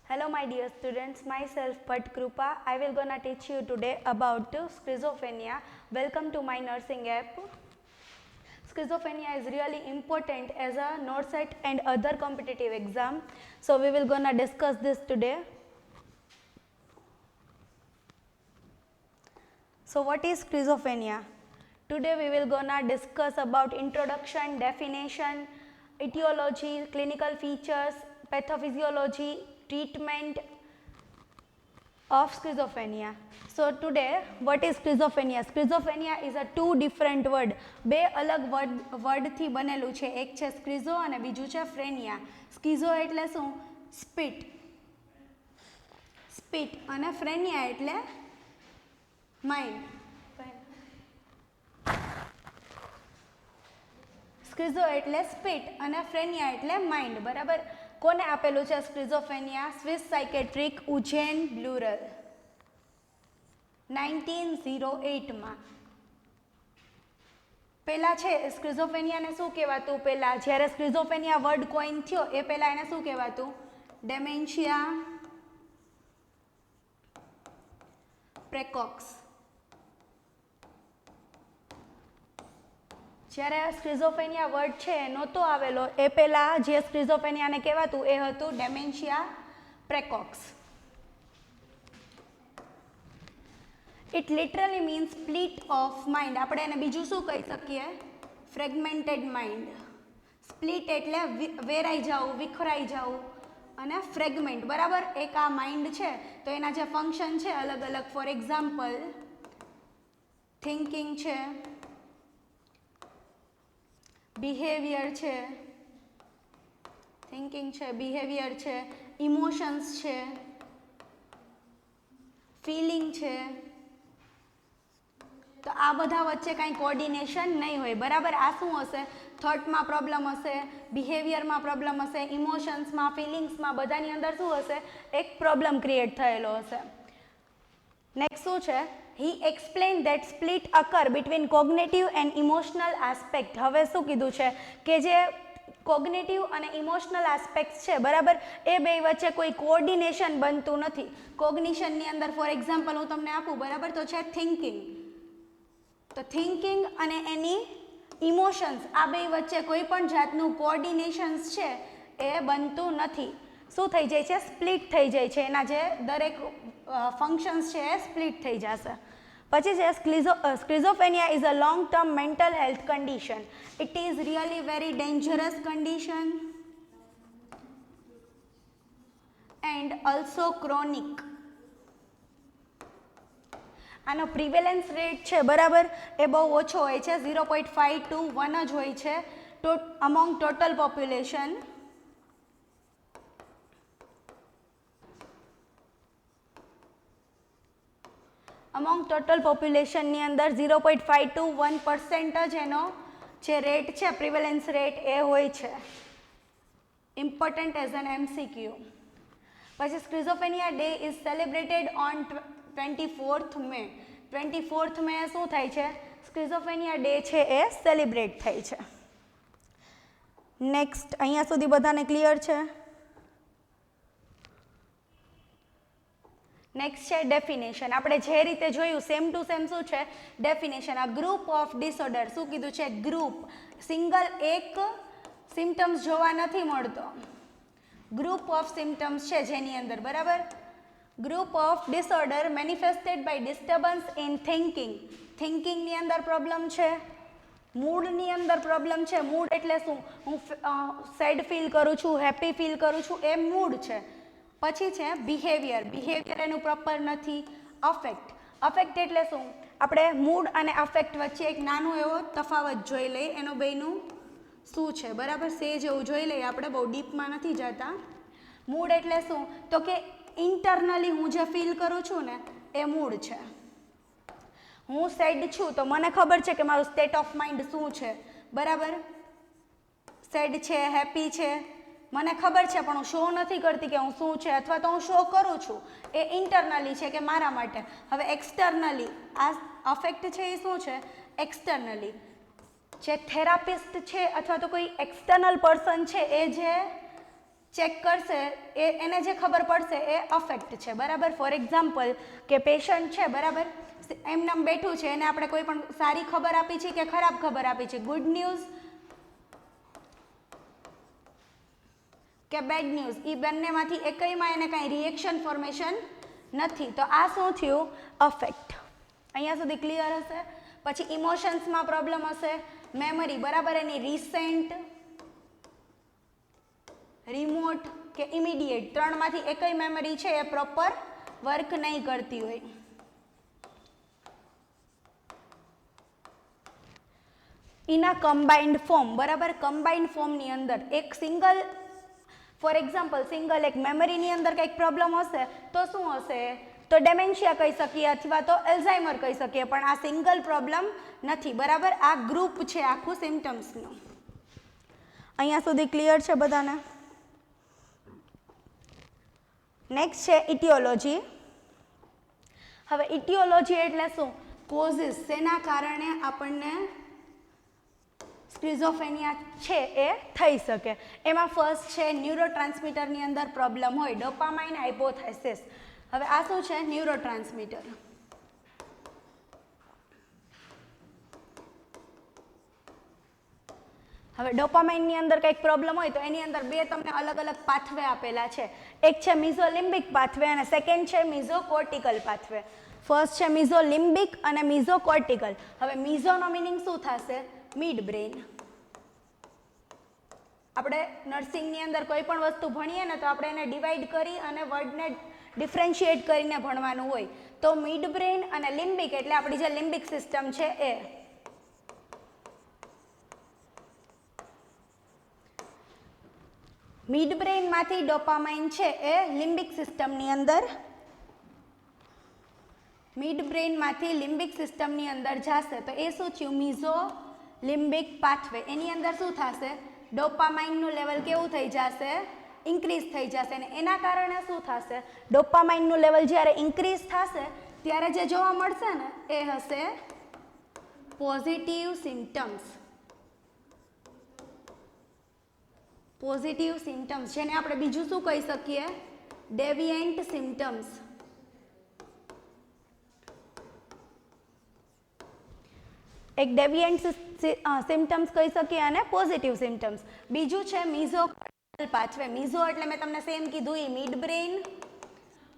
Hello my dear students, myself Bhatt Krupa. I will gonna teach you today about schizophrenia. Welcome to my nursing app. Schizophrenia is really important as a NORCET and other competitive exam. So we will gonna discuss this today. So what is schizophrenia? Today we will gonna discuss about introduction, definition, etiology, clinical features, pathophysiology, treatment of schizophrenia. So today what is schizophrenia? Schizophrenia is a two different word. બે અલગ word થી બનેલું છે. એક છે સ્કિઝો અને બીજું છે ફ્રેનિયા. સ્કિઝો એટલે શું? સ્પીટ અને ફ્રેનિયા એટલે માઇન્ડ. સ્કિઝો એટલે સ્પીટ અને ફ્રેનિયા એટલે માઇન્ડ. બરાબર. કોને આપેલું છે સ્કિઝોફ્રેનિયા? સ્વિસ સાયકેટ્રિક ઉજેન બ્લુરર 1908 માં. પહેલા છે સ્કિઝોફ્રેનિયાને શું કહેવાતું? પહેલા જ્યારે સ્કિઝોફ્રેનિયા વર્ડ કોઈન થયો એ પહેલા એને શું કહેવાતું? ડેમેન્શિયા પ્રેકોક્સ. જ્યારે સ્કિઝોફ્રેનિયા વર્ડ છે નહોતો આવેલો એ પહેલાં જે સ્કિઝોફ્રેનિયાને કહેવાતું એ હતું dementia praecox. It literally means split of mind. આપણે એને બીજું શું કહી શકીએ? Fragmented mind. સ્પ્લિટ એટલે વેરાઈ જવું, વિખરાઈ જવું અને ફ્રેગમેન્ટ. બરાબર. એક આ માઇન્ડ છે તો એના જે ફંક્શન છે અલગ અલગ. ફોર એક્ઝામ્પલ થિંકિંગ છે, બિહેવિયર છે, બિહેવિયર છે, ઇમોશન્સ છે, ફિલિંગ છે. તો આ બધા વચ્ચે કાંઈ કોર્ડિનેશન નહીં હોય. બરાબર. આ શું હશે? થોટમાં પ્રોબ્લેમ હશે, બિહેવિયરમાં પ્રોબ્લેમ હશે, ઇમોશન્સમાં, ફિલિંગ્સમાં, બધાની અંદર શું હશે? એક પ્રોબ્લેમ ક્રિએટ થયેલો હશે. નેક્સ્ટ શું છે? He explained that split occur between cognitive and emotional aspect. હવે શું કીધું છે કે જે કોગ્નિટિવ અને ઇમોશનલ આસ્પેક્ટ છે, બરાબર, એ બે વચ્ચે કોઈ કોર્ડિનેશન બનતું નથી. કોગ્નિશનની અંદર ફોર એક્ઝામ્પલ હું તમને આપું, બરાબર, તો છે થિંકિંગ. તો થિંકિંગ અને એની ઇમોશન્સ આ બે વચ્ચે કોઈ પણ જાતનું કોર્ડિનેશન્સ છે એ બનતું નથી. શું થઈ જાય છે? સ્પ્લિટ થઈ જાય છે. એના જે દરેક ફંક્શન્સ છે એ સ્પ્લિટ થઈ જશે. પછી છે schizophrenia is a long term mental health condition. It is really very dangerous condition and also chronic. આનો પ્રિવેલન્સ રેટ છે, બરાબર, એ બહુ ઓછો હોય છે. 0.5 to 1 જ હોય છે among total population. Among total પોપ્યુલેશનની અંદર 0.5 to 1% જ એનો જે રેટ છે, પ્રિવેલન્સ રેટ, એ હોય છે. Important as an MCQ. પછી schizophrenia day is celebrated on 24th May. 24th May શું થાય છે? સ્કિઝોફ્રેનિયા ડે છે એ સેલિબ્રેટ થાય છે. નેક્સ્ટ, અહીંયા સુધી બધાને ક્લિયર છે? નેક્સ્ટ છે ડેફિનેશન. આપણે જે રીતે જોયું સેમ ટુ સેમ શું છે? ડેફિનેશન. આ ગ્રુપ ઓફ ડિસઓર્ડર. શું કીધું છે? ગ્રુપ. સિંગલ એક સિમ્ટમ્સ જોવા નથી મળતો. ગ્રુપ ઓફ સિમ્ટમ્સ છે જેની અંદર, બરાબર. Group of disorder manifested by disturbance in thinking. થિંકિંગની અંદર પ્રોબ્લેમ છે, મૂડની અંદર પ્રોબ્લેમ છે. મૂડ એટલે શું? હું સેડ ફીલ કરું છું, હેપી ફીલ કરું છું, એ મૂડ છે. પછી છે બિહેવિયર. બિહેવિયર એનું પ્રોપર નથી. અફેક્ટ. અફેક્ટ એટલે શું? આપણે મૂડ અને અફેક્ટ વચ્ચે એક નાનો એવો તફાવત જોઈ લઈએ. એનો બેયનું શું છે, બરાબર, સેજ એવું જોઈ લઈએ. આપણે બહુ ડીપમાં નથી જતા. મૂડ એટલે શું? તો કે ઇન્ટરનલી હું જે ફીલ કરું છું ને એ મૂડ છે. હું સેડ છું તો મને ખબર છે કે મારું સ્ટેટ ઓફ માઇન્ડ શું છે, બરાબર. સેડ છે, હેપી છે, મને ખબર છે, પણ હું શો નથી કરતી કે હું શું છે, અથવા તો હું શો કરું છું. એ ઇન્ટરનલી છે કે મારા માટે. હવે એક્સટર્નલી આ અફેક્ટ છે એ શું છે? એક્સટર્નલી. જે થેરાપિસ્ટ છે અથવા તો કોઈ એક્સટર્નલ પર્સન છે એ જે ચેક કરશે એને જે ખબર પડશે એ અફેક્ટ છે, બરાબર. ફોર એક્ઝામ્પલ કે પેશન્ટ છે, બરાબર, એમનામ બેઠું છે, એને આપણે કોઈ પણ સારી ખબર આપી છે કે ખરાબ ખબર આપી છે, ગુડ ન્યૂઝ કે બેડ ન્યૂઝ, એ બંનેમાંથી એકયમાં એને કાંઈ રિએક્શન ફોર્મેશન નથી, તો આ શું થયું? અફેક્ટ. અહીંયા સુધી ક્લિયર હશે. પછી ઇમોશન્સમાં પ્રોબ્લેમ હશે, મેમરી, બરાબર, એની રિસેન્ટ, રિમોટ કે ઇમિડિયેટ, ત્રણમાંથી એકય મેમરી છે એ પ્રોપર વર્ક નહીં કરતી હોય. એના કમ્બાઇન્ડ ફોર્મ, બરાબર, કમ્બાઇન્ડ ફોર્મની અંદર એક સિંગલ, ફોર એક્ઝામ્પલ સિંગલ એક મેમરીની અંદર કંઈક પ્રોબ્લેમ હશે તો શું હશે? તો ડેમેન્શિયા કહી શકીએ અથવા તો એલ્ઝાઇમર કહી શકીએ, પણ આ સિંગલ પ્રોબ્લેમ નથી, બરાબર. આ ગ્રુપ છે આખું સિમ્ટમ્સનું. અહીંયા સુધી ક્લિયર છે બધાને? નેક્સ્ટ છે ઇટિયોલોજી. હવે ઇટિયોલોજી એટલે શું? કોઝિસ, શેના કારણે આપણને સ્કિઝોફ્રેનિયા છે એ થઈ શકે. એમાં ફર્સ્ટ છે ન્યુરોટ્રાન્સમીટરની અંદર પ્રોબ્લેમ હોય, ડોપામાઇન હાઇપોથેસિસ. હવે આ શું છે? ન્યુરોટ્રાન્સમીટર. હવે ડોપામાઇનની અંદર કંઈક પ્રોબ્લેમ હોય તો એની અંદર બે તમને અલગ અલગ પાથવે આપેલા છે. એક છે મિઝોલિમ્બિક પાથવે અને સેકન્ડ છે મિઝોકોર્ટિકલ પાથવે. ફર્સ્ટ છે મિઝોલિમ્બિક અને મિઝોકોર્ટિકલ. હવે મિઝોનો મિનિંગ શું થશે? Mid brain. આપણે નર્સિંગની અંદર કોઈ પણ વસ્તુ ભણીએ ને તો આપણે એને ડિવાઈડ કરી અને વર્ડને ડિફરન્શિએટ કરીને ભણવાનું હોય. તો મિડ બ્રેઇન અને લિમ્બિક એટલે આપણી જે લિમ્બિક સિસ્ટમ છે એ. મિડ બ્રેઇનમાંથી ડોપામાઇન છે એ લિમ્બિક સિસ્ટમની અંદર, મિડ બ્રેઇનમાંથી લિમ્બિક સિસ્ટમની અંદર જશે તો એ શું થયું? Mizo limbic pathway. એની અંદર શું થશે? ડોપામાઇનનું લેવલ કેવું થઈ જશે? ઇન્ક્રીઝ થઈ જશે. અને એના કારણે શું થશે? ડોપામાઇનનું લેવલ જ્યારે ઇન્ક્રીઝ થશે ત્યારે જે જોવા મળશે ને એ હશે પોઝિટિવ સિમ્ટમ્સ. પોઝિટિવ સિમ્ટમ્સ, જેને આપણે બીજું શું કહી શકીએ? ડેવિયન્ટ સિમ્ટમ્સ. એક ડેવિયન્ટ સિમ્ટમ્સ કહી શકીએ અને પોઝિટિવ સિમ્ટમ્સ. બીજું છે મિઝોકોર્ટિકલ પાથવે. મિઝો એટલે મેં તમને સેમ કીધું એ મિડ બ્રેઇન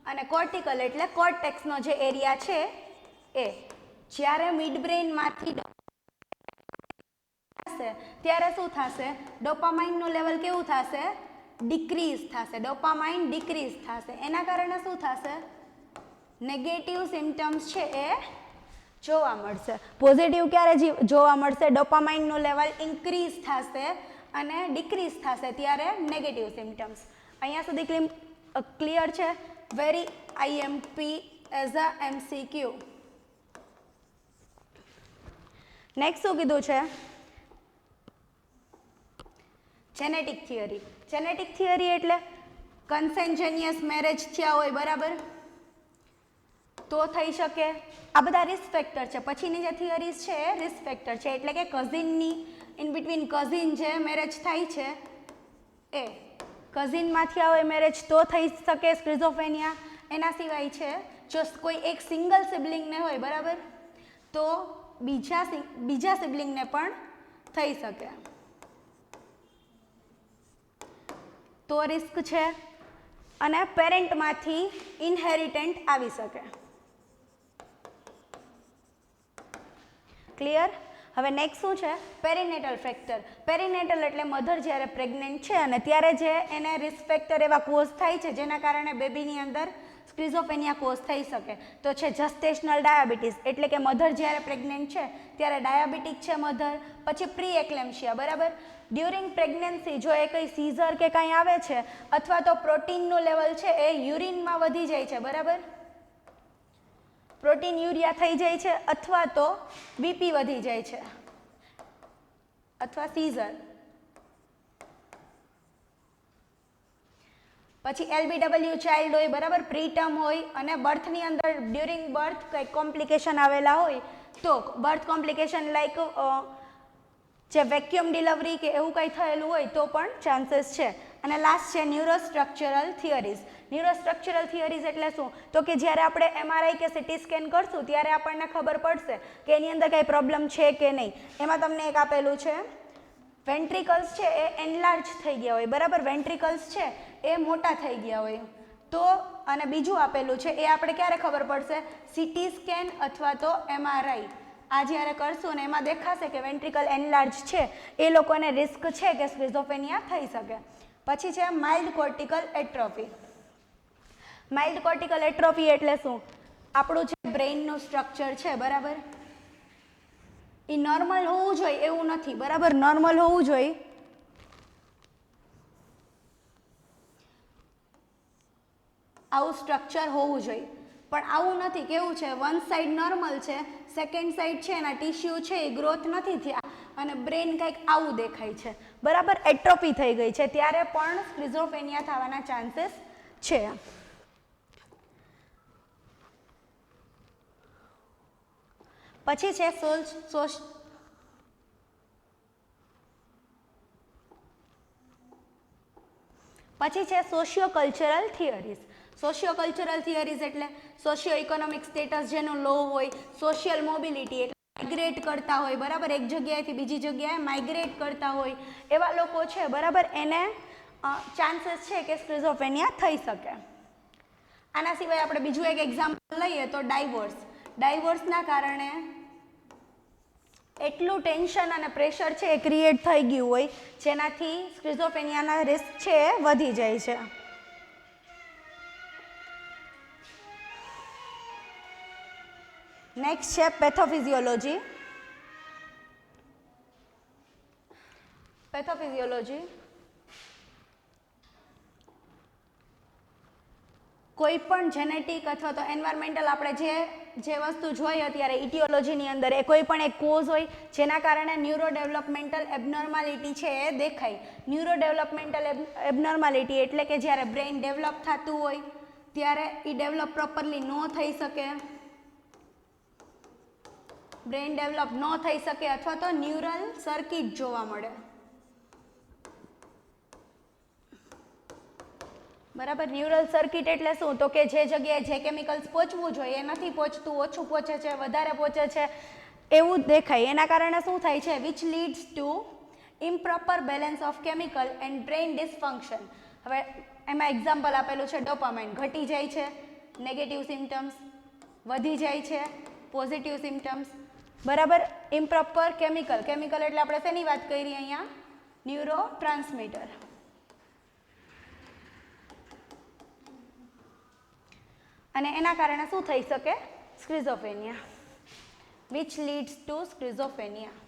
અને કોર્ટિકલ એટલે કોર્ટેક્સનો જે એરિયા છે એ. જ્યારે મિડ બ્રેઇનમાંથી ત્યારે શું થશે? ડોપામાઇનનું લેવલ કેવું થશે? ડિક્રીઝ થશે. ડોપામાઇન ડિક્રીઝ થશે. એના કારણે શું થશે? નેગેટિવ સિમ્ટમ્સ છે એ જોવા મળશે. પોઝિટિવ ક્યારે જોવા મળશે? ડોપામાઇનનું લેવલ ઇન્ક્રીઝ થશે અને ડિક્રીઝ થશે ત્યારે નેગેટિવ સિમ્ટમ્સ. અહીંયા સુધી ક્લિયર છે? Very IMP as a MCQ. Next શું કીધું છે? Genetic theory. જેનેટિક થિયરી એટલે કન્સેન્જેનિયસ મેરેજ થયા હોય, બરાબર, તો થઈ શકે. આ બધા રિસ્ક ફેક્ટર છે. પછીની જે થિયરીઝ છે એ રિસ્ક ફેક્ટર છે, એટલે કે કઝિનની ઇન બિટવીન કઝિન જે મેરેજ થાય છે એ કઝિનમાં થયા હોય મેરેજ તો થઈ શકે સ્કિઝોફ્રેનિયા. એના સિવાય છે જો કોઈ એક સિંગલ સિબલિંગને હોય, બરાબર, તો બીજા સિબલિંગને પણ થઈ શકે. તો રિસ્ક છે. અને પેરેન્ટમાંથી ઇનહેરિટન્ટ આવી શકે. ક્લિયર? હવે નેક્સ્ટ શું છે? Perinatal factor. પેરીનેટલ એટલે મધર જ્યારે પ્રેગ્નન્ટ છે અને ત્યારે જે એને રિસ્ક ફેક્ટર એવા કોઝ થાય છે જેના કારણે બેબીની અંદર સ્કિઝોફ્રેનિયા કોઝ થઈ શકે. તો છે જસ્ટેશનલ ડાયાબિટીસ, એટલે કે મધર જ્યારે પ્રેગ્નન્ટ છે ત્યારે ડાયાબિટીક છે મધર. પછી પ્રી એક્લેમ્શિયા, બરાબર, ડ્યુરિંગ પ્રેગ્નન્સી જો એ કંઈ સીઝર કે કાંઈ આવે છે અથવા તો પ્રોટીનનું લેવલ છે એ યુરિનમાં વધી જાય છે, બરાબર, પ્રોટીન યુરિયા થઈ જાય છે અથવા તો બીપી વધી જાય છે અથવા સીઝર. પછી એલબીડબલ્યુ ચાઇલ્ડ હોય, બરાબર, પ્રીટર્મ હોય અને બર્થની અંદર ડ્યુરિંગ બર્થ કંઈક કોમ્પ્લિકેશન આવેલા હોય તો બર્થ કોમ્પ્લિકેશન લાઈક જે વેક્યુમ ડિલિવરી કે એવું કંઈ થયેલું હોય તો પણ ચાન્સીસ છે. અને લાસ્ટ છે ન્યુરોસ્ટ્રક્ચરલ થિયરીઝ. ન્યુરોસ્ટ્રક્ચરલ થિયરીઝ એટલે શું? તો કે જ્યારે આપણે MRI કે CT સ્કેન કરશું ત્યારે આપણને ખબર પડશે કે એની અંદર કંઈ પ્રોબ્લેમ છે કે નહીં. એમાં તમને એક આપેલું છે, વેન્ટ્રિકલ્સ છે એ એનલાર્જ થઈ ગયા હોય, બરાબર, વેન્ટ્રિકલ્સ છે એ મોટા થઈ ગયા હોય તો, અને બીજું આપેલું છે એ આપણે ક્યારે ખબર પડશે? CT સ્કેન અથવા તો MRI આ જ્યારે કરશું ને એમાં દેખાશે કે વેન્ટ્રિકલ એનલાર્જ છે, એ લોકોને રિસ્ક છે કે સ્કિઝોફ્રેનિયા થઈ શકે. પછી છે mild cortical atrophy. Mild cortical atrophy એટલે શું? આપણું જે બ્રેઇનનું સ્ટ્રક્ચર છે, બરાબર, એ નોર્મલ હોવું જોઈએ એવું નથી, બરાબર, નોર્મલ હોવું જોઈએ. આવું સ્ટ્રક્ચર હોવું જોઈએ, પણ આવું નથી. કેવું છે? વન સાઈડ નોર્મલ છે, સેકન્ડ સાઈડ છે એના ટિશ્યુ છે એ ગ્રોથ નથી થયા અને બ્રેન કંઈક આવું દેખાય છે, બરાબર, એટ્રોફી થઈ ગઈ છે, ત્યારે પણ સ્કિઝોફ્રેનિયા થવાના ચાન્સીસ છે. પછી છે socio cultural theories. Socio cultural theories એટલે સોશિયો ઇકોનોમિક સ્ટેટસ જેનો લો હોય, સોશિયલ મોબિલિટી એટલે માઇગ્રેટ કરતા હોય, બરાબર, એક જગ્યાએથી બીજી જગ્યાએ માઇગ્રેટ કરતા હોય એવા લોકો છે, બરાબર, એને ચાન્સીસ છે કે સ્કિઝોફ્રેનિયા થઈ શકે. આના સિવાય આપણે બીજું એક એક્ઝામ્પલ લઈએ તો ડાયવોર્સ. ડાયવોર્સના કારણે એટલું ટેન્શન અને પ્રેશર છે એ ક્રિએટ થઈ ગયું હોય જેનાથી સ્કિઝોફ્રેનિયાના રિસ્ક છે એ વધી જાય છે. નેક્સ્ટ છે પેથોફિઝિયોલોજી. પેથોફિઝિયોલોજી કોઈ પણ જેનેટિક અથવા તો એન્વાયરમેન્ટલ આપણે જે વસ્તુ જોઈએ અત્યારે ઇટિયોલોજીની અંદર, એ કોઈ પણ એક કોઝ હોય જેના કારણે ન્યુરો ડેવલપમેન્ટલ એબનોર્માલિટી છે એ દેખાય. ન્યુરો ડેવલપમેન્ટલ એબનોર્માલિટી એટલે કે જ્યારે બ્રેઇન ડેવલપ થતું હોય ત્યારે એ ડેવલપ પ્રોપરલી ન થઈ શકે, બ્રેઇન ડેવલપ ન થઈ શકે અથવા તો ન્યુરલ સર્કિટ જોવા મળે, બરાબર. ન્યુરલ સર્કિટ એટલે શું? તો કે જે જગ્યાએ જે કેમિકલ્સ પહોંચવું જોઈએ એ નથી પહોંચતું, ઓછું પહોંચે છે, વધારે પહોંચે છે, એવું દેખાય. એના કારણે શું થાય છે? Which leads to improper balance of chemical and brain dysfunction. હવે એમાં એક્ઝામ્પલ આપેલું છે ડોપામાઇન ઘટી જાય છે, નેગેટિવ સિમ્ટમ્સ, વધી જાય છે પોઝિટિવ સિમ્ટમ્સ, બરાબર. ઇમ્પ્રોપર કેમિકલ એટલે આપણે શેની વાત કરી અહીંયા? Neuro transmitter. અને એના કારણે શું થઈ શકે? Schizophrenia, which leads two schizophrenia.